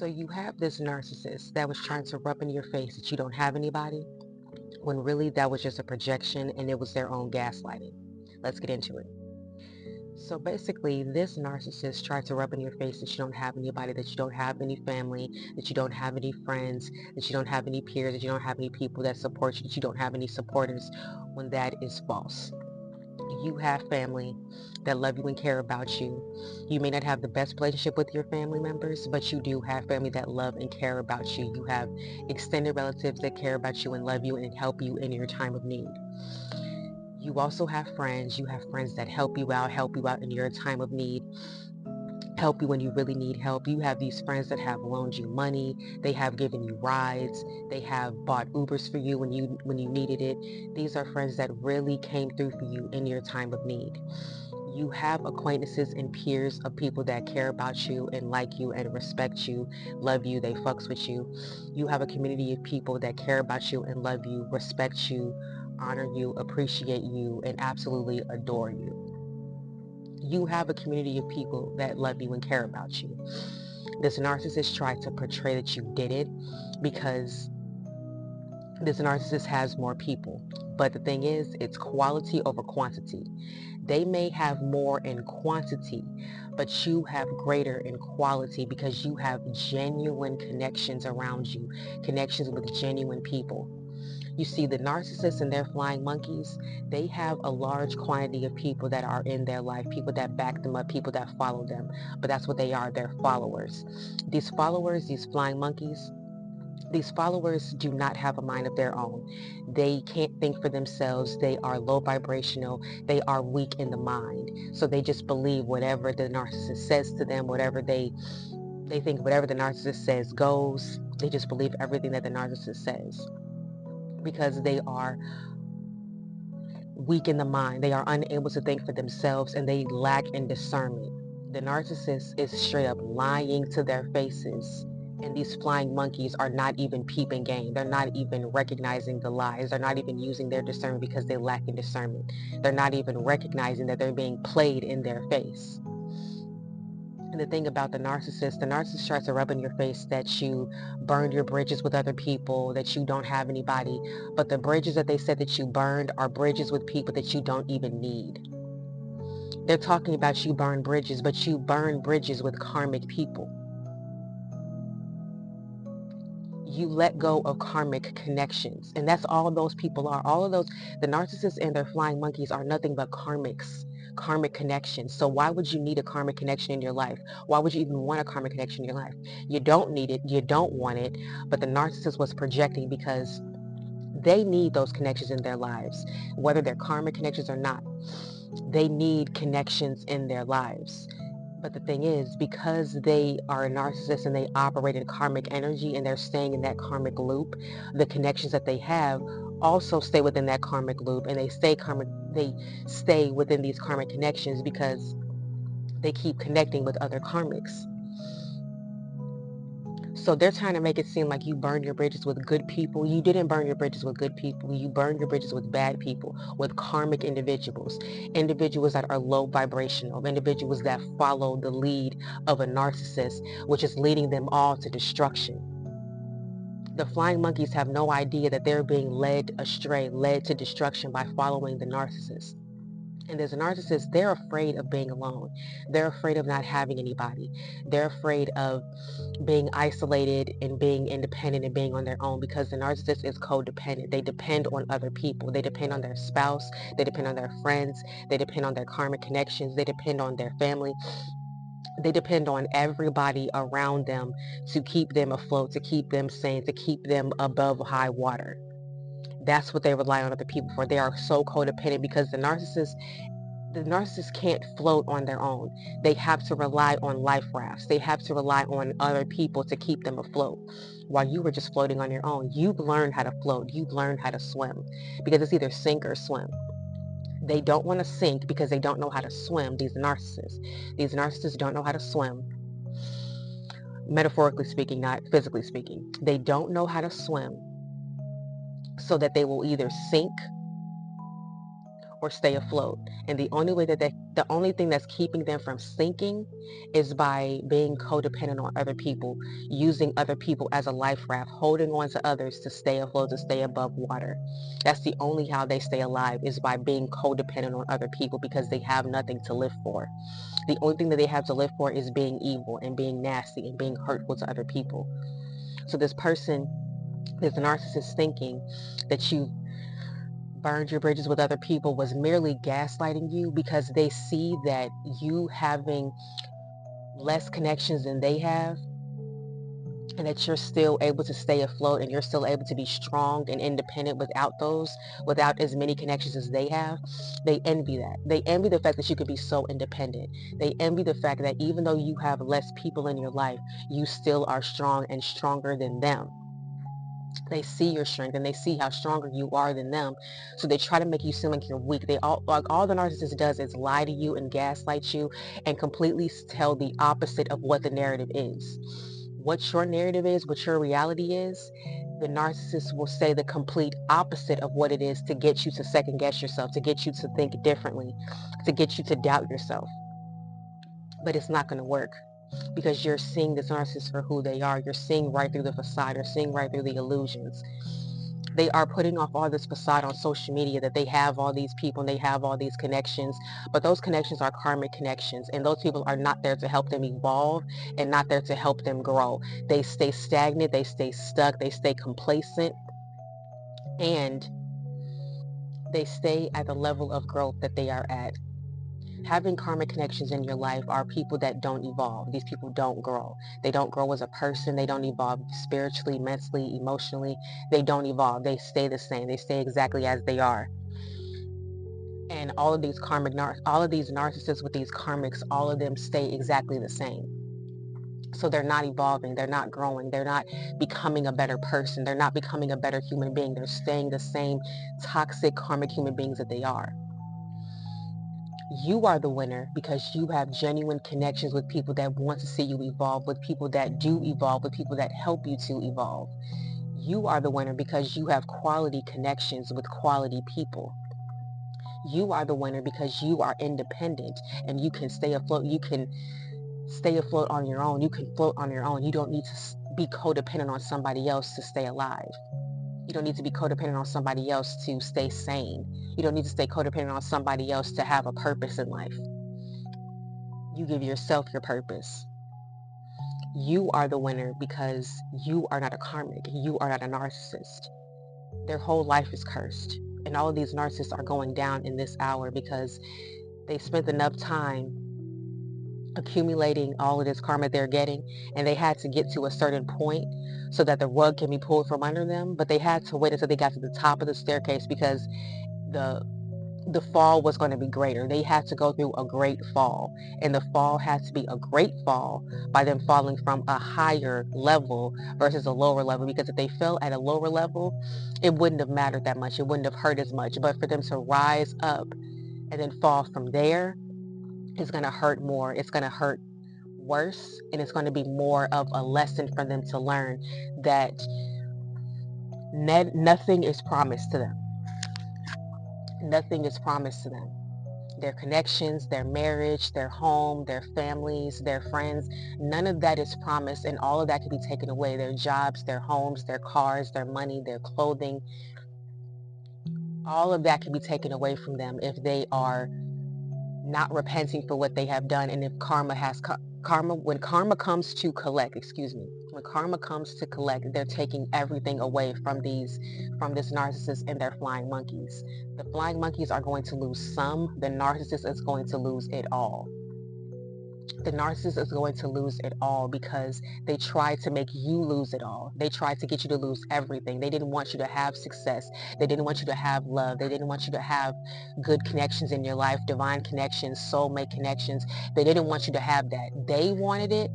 So you have this narcissist that was trying to rub in your face that you don't have anybody, when really that was just a projection and it was their own gaslighting. Let's get into it. So basically, this narcissist tried to rub in your face that you don't have anybody, that you don't have any family, that you don't have any friends, that you don't have any peers, that you don't have any people that support you, that you don't have any supporters, when that is false. You have family that love you and care about you. You may not have the best relationship with your family members, but you do have family that love and care about you. You have extended relatives that care about you and love you and help you in your time of need. You also have friends. You have friends that help you out in your time of need, help you when you really need help. You have these friends that have loaned you money. They have given you rides. They have bought Ubers for you when you needed it. These are friends that really came through for you in your time of need. You have acquaintances and peers of people that care about you and like you and respect you, love you, they fucks with you. You have a community of people that care about you and love you, respect you, honor you, appreciate you, and absolutely adore you. You have a community of people that love you and care about you. This narcissist tried to portray that you did it because this narcissist has more people. But the thing is, it's quality over quantity. They may have more in quantity, but you have greater in quality because you have genuine connections around you, connections with genuine people. You see, the narcissists and their flying monkeys, they have a large quantity of people that are in their life, people that back them up, people that follow them. But that's what they are, they're followers. These followers, these flying monkeys, these followers do not have a mind of their own. They can't think for themselves. They are low vibrational. They are weak in the mind. So they just believe whatever the narcissist says to them, whatever they think whatever the narcissist says goes. They just believe everything that the narcissist says because they are weak in the mind. They are unable to think for themselves and they lack in discernment. The narcissist is straight up lying to their faces. And these flying monkeys are not even peeping game. They're not even recognizing the lies. They're not even using their discernment because they lack in discernment. They're not even recognizing that they're being played in their face. And the thing about the narcissist tries to rub in your face that you burned your bridges with other people, that you don't have anybody. But the bridges that they said that you burned are bridges with people that you don't even need. They're talking about you burn bridges, but you burn bridges with karmic people. You let go of karmic connections. And that's all those people are. All of those, the narcissists and their flying monkeys are nothing but karmic connections. So why would you need a karmic connection in your life? Why would you even want a karmic connection in your life? You don't need it. You don't want it. But the narcissist was projecting because they need those connections in their lives, whether they're karmic connections or not. They need connections in their lives. But the thing is, because they are a narcissist and they operate in karmic energy and they're staying in that karmic loop, the connections that they have also stay within that karmic loop and they stay within these karmic connections because they keep connecting with other karmics. So they're trying to make it seem like you burned your bridges with good people. You didn't burn your bridges with good people. You burned your bridges with bad people, with karmic individuals, individuals that are low vibrational, individuals that follow the lead of a narcissist, which is leading them all to destruction. The flying monkeys have no idea that they're being led astray, led to destruction by following the narcissist. And as a narcissist, they're afraid of being alone. They're afraid of not having anybody. They're afraid of being isolated and being independent and being on their own because the narcissist is codependent. They depend on other people. They depend on their spouse. They depend on their friends. They depend on their karmic connections. They depend on their family. They depend on everybody around them to keep them afloat, to keep them sane, to keep them above high water. That's what they rely on other people for. They are so codependent because the narcissist can't float on their own. They have to rely on life rafts. They have to rely on other people to keep them afloat. While you were just floating on your own, you've learned how to float. You've learned how to swim because it's either sink or swim. They don't want to sink because they don't know how to swim. These narcissists don't know how to swim. Metaphorically speaking, not physically speaking. They don't know how to swim so that they will either sink or stay afloat. And the only way that the only thing that's keeping them from sinking is by being codependent on other people, using other people as a life raft, holding on to others to stay afloat, to stay above water. That's the only how they stay alive, is by being codependent on other people, because they have nothing to live for. The only thing that they have to live for is being evil and being nasty and being hurtful to other people. So this person, this narcissist, thinking that you burned your bridges with other people was merely gaslighting you, because they see that you having less connections than they have, and that you're still able to stay afloat and you're still able to be strong and independent without as many connections as they have. They envy that. They envy the fact that you could be so independent. They envy the fact that even though you have less people in your life, you still are strong and stronger than them. They see your strength and they see how stronger you are than them. So they try to make you seem like you're weak. All the narcissist does is lie to you and gaslight you and completely tell the opposite of what the narrative is. What your narrative is, what your reality is, the narcissist will say the complete opposite of what it is, to get you to second guess yourself, to get you to think differently, to get you to doubt yourself. But it's not going to work, because you're seeing this narcissist for who they are. You're seeing right through the facade. You're seeing right through the illusions. They are putting off all this facade on social media, that they have all these people and they have all these connections, but those connections are karmic connections, and those people are not there to help them evolve and not there to help them grow. They stay stagnant, they stay stuck, they stay complacent, and they stay at the level of growth that they are at. Having karmic connections in your life are people that don't evolve. These people don't grow. They don't grow as a person. They don't evolve spiritually, mentally, emotionally. They don't evolve. They stay the same. They stay exactly as they are. And all of these all of these narcissists with these karmics, all of them stay exactly the same. So they're not evolving. They're not growing. They're not becoming a better person. They're not becoming a better human being. They're staying the same toxic karmic human beings that they are. You are the winner, because you have genuine connections with people that want to see you evolve, with people that do evolve, with people that help you to evolve. You are the winner because you have quality connections with quality people. You are the winner because you are independent and you can stay afloat. You can stay afloat on your own. You can float on your own. You don't need to be codependent on somebody else to stay alive. You don't need to be codependent on somebody else to stay sane. You don't need to stay codependent on somebody else to have a purpose in life. You give yourself your purpose. You are the winner because you are not a karmic. You are not a narcissist. Their whole life is cursed. And all of these narcissists are going down in this hour because they spent enough time accumulating all of this karma they're getting, and they had to get to a certain point so that the rug can be pulled from under them. But they had to wait until they got to the top of the staircase, because the the fall was going to be greater. They had to go through a great fall, and the fall had to be a great fall by them falling from a higher level versus a lower level, because if they fell at a lower level, it wouldn't have mattered that much. It wouldn't have hurt as much. But for them to rise up and then fall from there is going to hurt more. It's going to hurt worse, and it's going to be more of a lesson for them to learn that nothing is promised to them. Nothing is promised to them. Their connections, their marriage, their home, their families, their friends, none of that is promised, and all of that can be taken away. Their jobs, their homes, their cars, their money, their clothing, all of that can be taken away from them if they are not repenting for what they have done. And if when karma comes to collect, when karma comes to collect, they're taking everything away from this narcissist and their flying monkeys. The flying monkeys are going to lose some. The narcissist is going to lose it all. The narcissist is going to lose it all because they tried to make you lose it all. They tried to get you to lose everything. They didn't want you to have success. They didn't want you to have love. They didn't want you to have good connections in your life, divine connections, soulmate connections. They didn't want you to have that. They wanted it,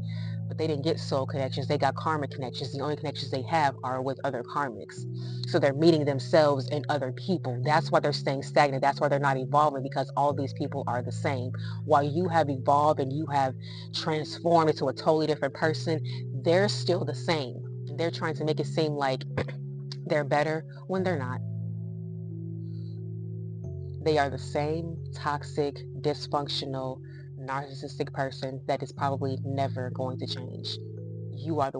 but they didn't get soul connections. They got karmic connections. The only connections they have are with other karmics. So they're meeting themselves and other people. That's why they're staying stagnant. That's why they're not evolving, because all these people are the same. While you have evolved and you have transformed into a totally different person, they're still the same. They're trying to make it seem like they're better when they're not. They are the same toxic, dysfunctional, narcissistic person that is probably never going to change. You are the